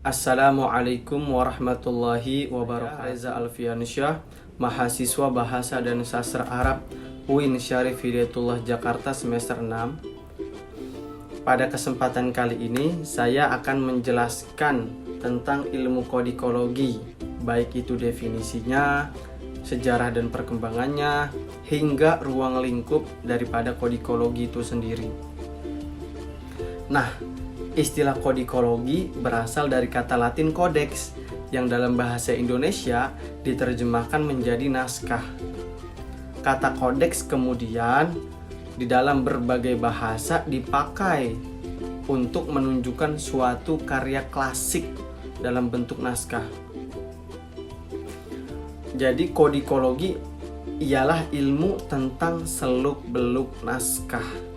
Assalamualaikum warahmatullahi wabarakatuh. Reza Alfiansyah, mahasiswa Bahasa dan Sastra Arab UIN Syarif Hidayatullah Jakarta semester 6. Pada kesempatan kali ini saya akan menjelaskan tentang ilmu kodikologi, baik itu definisinya, sejarah dan perkembangannya, hingga ruang lingkup daripada kodikologi itu sendiri. Nah, istilah kodikologi berasal dari kata Latin codex yang dalam bahasa Indonesia diterjemahkan menjadi naskah. Kata codex kemudian di dalam berbagai bahasa dipakai untuk menunjukkan suatu karya klasik dalam bentuk naskah. Jadi kodikologi ialah ilmu tentang seluk-beluk naskah.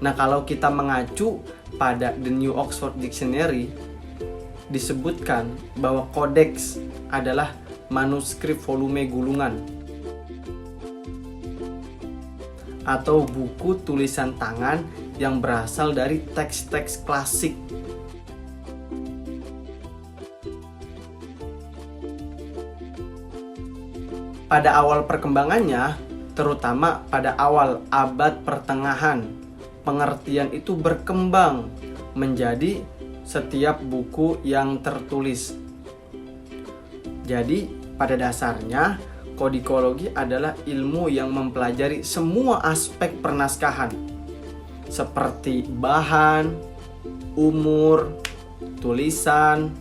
Nah, kalau kita mengacu pada The New Oxford Dictionary, disebutkan bahwa kodeks adalah manuskrip volume gulungan atau buku tulisan tangan yang berasal dari teks-teks klasik. Pada awal perkembangannya, terutama pada awal abad pertengahan, pengertian itu berkembang menjadi setiap buku yang tertulis. Jadi, pada dasarnya, kodikologi adalah ilmu yang mempelajari semua aspek pernaskahan, seperti bahan, umur, tulisan,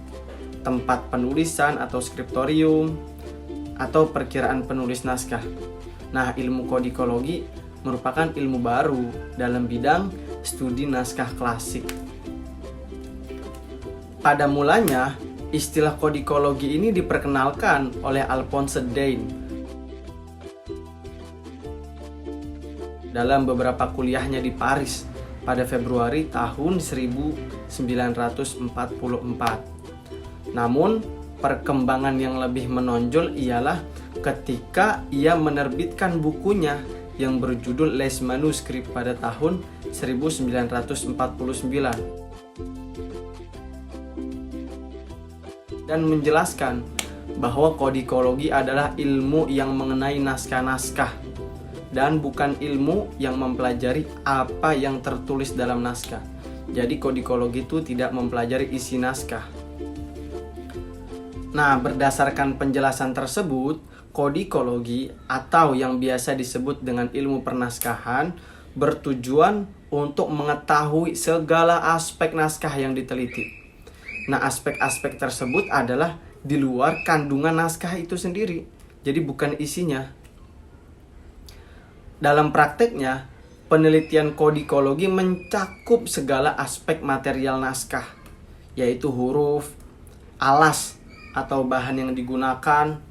tempat penulisan atau skriptorium, atau perkiraan penulis naskah. Nah, ilmu kodikologi merupakan ilmu baru dalam bidang studi naskah klasik. Pada mulanya, istilah kodikologi ini diperkenalkan oleh Alphonse Dain dalam beberapa kuliahnya di Paris pada Februari tahun 1944. Namun, perkembangan yang lebih menonjol ialah ketika ia menerbitkan bukunya yang berjudul Les Manuscrits pada tahun 1949 dan menjelaskan bahwa kodikologi adalah ilmu yang mengenai naskah-naskah dan bukan ilmu yang mempelajari apa yang tertulis dalam naskah. Jadi kodikologi itu tidak mempelajari isi naskah. Nah, berdasarkan penjelasan tersebut, kodikologi atau yang biasa disebut dengan ilmu pernaskahan bertujuan untuk mengetahui segala aspek naskah yang diteliti. Nah, aspek-aspek tersebut adalah di luar kandungan naskah itu sendiri, jadi bukan isinya. Dalam prakteknya, penelitian kodikologi mencakup segala aspek material naskah, yaitu huruf, alas atau bahan yang digunakan,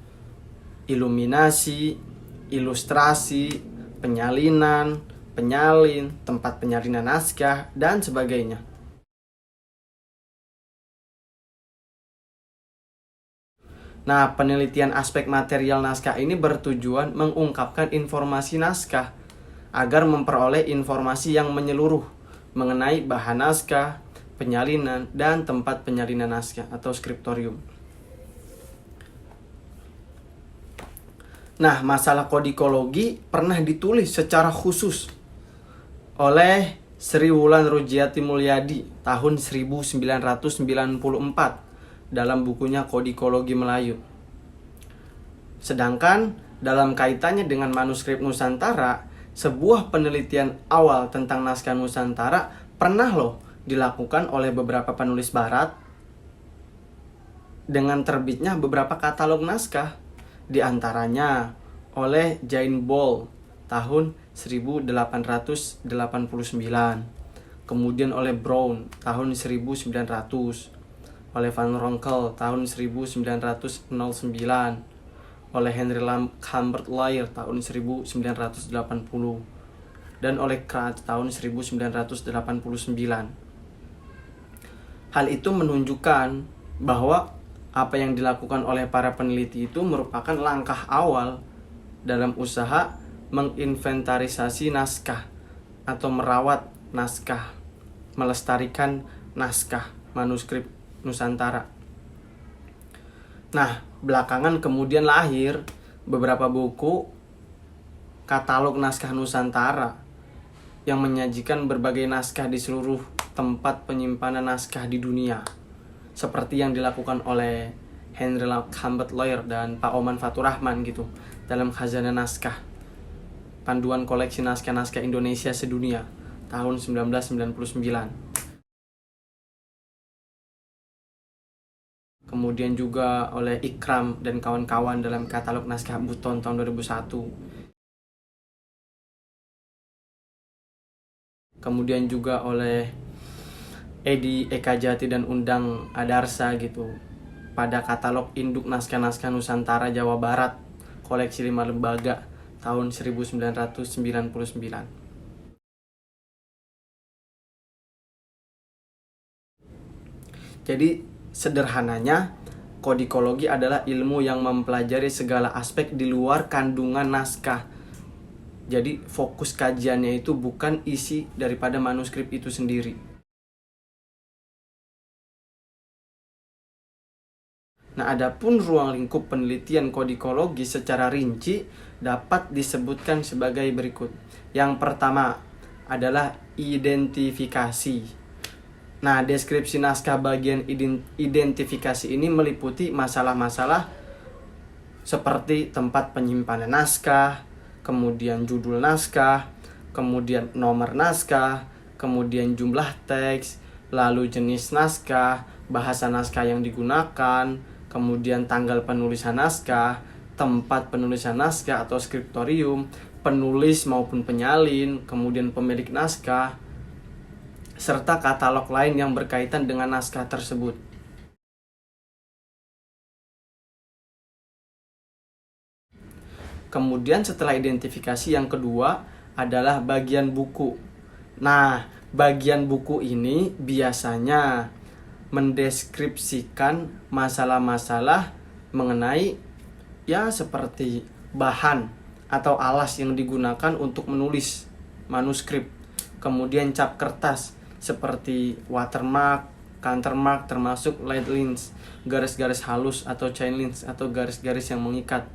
iluminasi, ilustrasi, penyalinan, penyalin, tempat penyalinan naskah, dan sebagainya. Nah, penelitian aspek material naskah ini bertujuan mengungkapkan informasi naskah agar memperoleh informasi yang menyeluruh mengenai bahan naskah, penyalinan, dan tempat penyalinan naskah atau skriptorium. Nah, masalah kodikologi pernah ditulis secara khusus oleh Sri Wulan Rujiati Mulyadi tahun 1994 dalam bukunya Kodikologi Melayu. Sedangkan dalam kaitannya dengan manuskrip Nusantara, sebuah penelitian awal tentang naskah Nusantara pernah dilakukan oleh beberapa penulis barat dengan terbitnya beberapa katalog naskah, di antaranya oleh Jane Ball tahun 1889, kemudian oleh Brown tahun 1900, oleh Van Ronkel tahun 1909, oleh Henry Humbert Layer tahun 1980, dan oleh Kratz tahun 1989. Hal itu menunjukkan bahwa apa yang dilakukan oleh para peneliti itu merupakan langkah awal dalam usaha menginventarisasi naskah atau merawat naskah, melestarikan naskah manuskrip Nusantara. Nah, belakangan kemudian lahir beberapa buku katalog naskah Nusantara yang menyajikan berbagai naskah di seluruh tempat penyimpanan naskah di dunia. Seperti yang dilakukan oleh Henry Humbert Lawyer dan Pak Oman Faturrahman gitu dalam Khazanah Naskah, Panduan Koleksi Naskah-Naskah Indonesia Sedunia tahun 1999. Kemudian juga oleh Ikram dan kawan-kawan dalam katalog naskah Buton tahun 2001. Kemudian juga oleh Edi Ekajati dan Undang Adarsa gitu pada katalog Induk Naskah-Naskah Nusantara Jawa Barat koleksi 5 lembaga tahun 1999. Jadi sederhananya, kodikologi adalah ilmu yang mempelajari segala aspek di luar kandungan naskah. Jadi fokus kajiannya itu bukan isi daripada manuskrip itu sendiri. Nah, adapun ruang lingkup penelitian kodikologi secara rinci dapat disebutkan sebagai berikut. Yang pertama adalah identifikasi. Nah, deskripsi naskah bagian identifikasi ini meliputi masalah-masalah seperti tempat penyimpanan naskah, kemudian judul naskah, kemudian nomor naskah, kemudian jumlah teks, lalu jenis naskah, bahasa naskah yang digunakan, kemudian tanggal penulisan naskah, tempat penulisan naskah atau skriptorium, penulis maupun penyalin, kemudian pemilik naskah, serta katalog lain yang berkaitan dengan naskah tersebut. Kemudian setelah identifikasi yang kedua adalah bagian buku. Nah, bagian buku ini biasanya mendeskripsikan masalah-masalah mengenai ya seperti bahan atau alas yang digunakan untuk menulis manuskrip. Kemudian cap kertas seperti watermark, countermark termasuk lead lines, garis-garis halus atau chain lines atau garis-garis yang mengikat.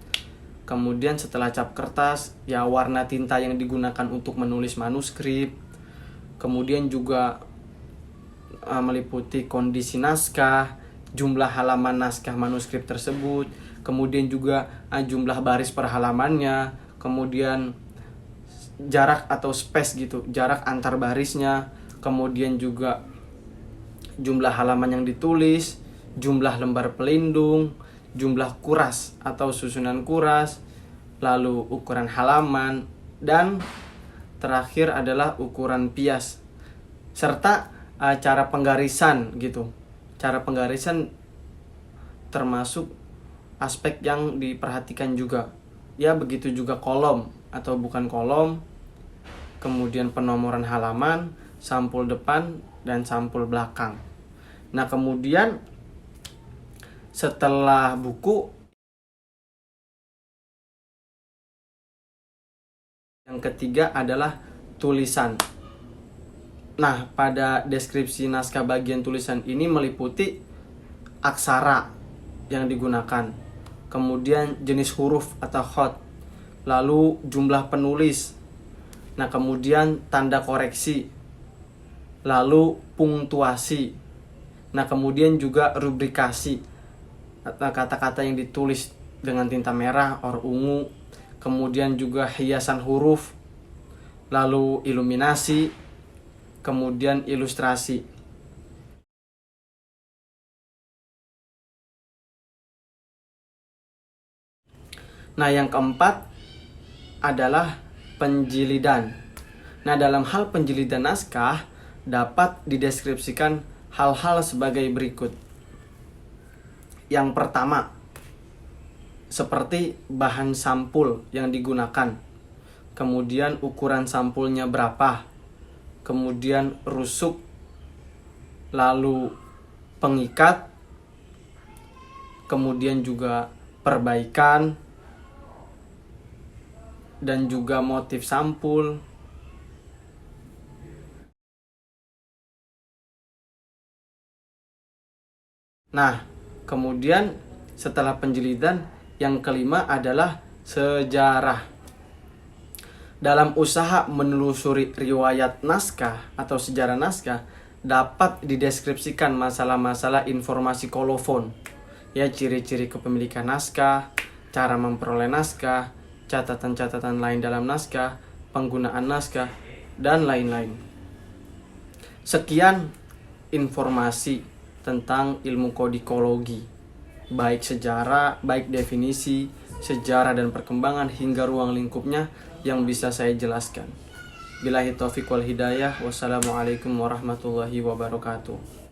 Kemudian setelah cap kertas, ya warna tinta yang digunakan untuk menulis manuskrip. Kemudian juga meliputi kondisi naskah, jumlah halaman naskah manuskrip tersebut, kemudian juga jumlah baris per halamannya, kemudian jarak atau space gitu, jarak antar barisnya, kemudian juga jumlah halaman yang ditulis, jumlah lembar pelindung, jumlah kuras atau susunan kuras, lalu ukuran halaman, dan terakhir adalah ukuran pias, serta cara penggarisan gitu. Cara penggarisan termasuk aspek yang diperhatikan juga. Ya begitu juga kolom atau bukan kolom, kemudian penomoran halaman, sampul depan, dan sampul belakang. Nah, kemudian setelah buku, yang ketiga adalah tulisan. Nah, pada deskripsi naskah bagian tulisan ini meliputi aksara yang digunakan, kemudian jenis huruf atau hot, lalu jumlah penulis, nah kemudian tanda koreksi, lalu punktuasi, nah kemudian juga rubrikasi, kata-kata yang ditulis dengan tinta merah or ungu, kemudian juga hiasan huruf, lalu iluminasi, kemudian ilustrasi. Nah, yang keempat adalah penjilidan. Nah, dalam hal penjilidan naskah dapat dideskripsikan hal-hal sebagai berikut. Yang pertama, seperti bahan sampul yang digunakan, kemudian ukuran sampulnya berapa, kemudian rusuk, lalu pengikat, kemudian juga perbaikan, dan juga motif sampul. Nah, kemudian Setelah penjelidan, yang kelima adalah sejarah. Dalam usaha menelusuri riwayat naskah atau sejarah naskah, dapat dideskripsikan masalah-masalah informasi kolofon, ya, ciri-ciri kepemilikan naskah, cara memperoleh naskah, catatan-catatan lain dalam naskah, penggunaan naskah, dan lain-lain. Sekian informasi tentang ilmu kodikologi, baik sejarah, baik definisi, sejarah dan perkembangan hingga ruang lingkupnya yang bisa saya jelaskan. Billahi taufiq wal hidayah. Wassalamualaikum warahmatullahi wabarakatuh.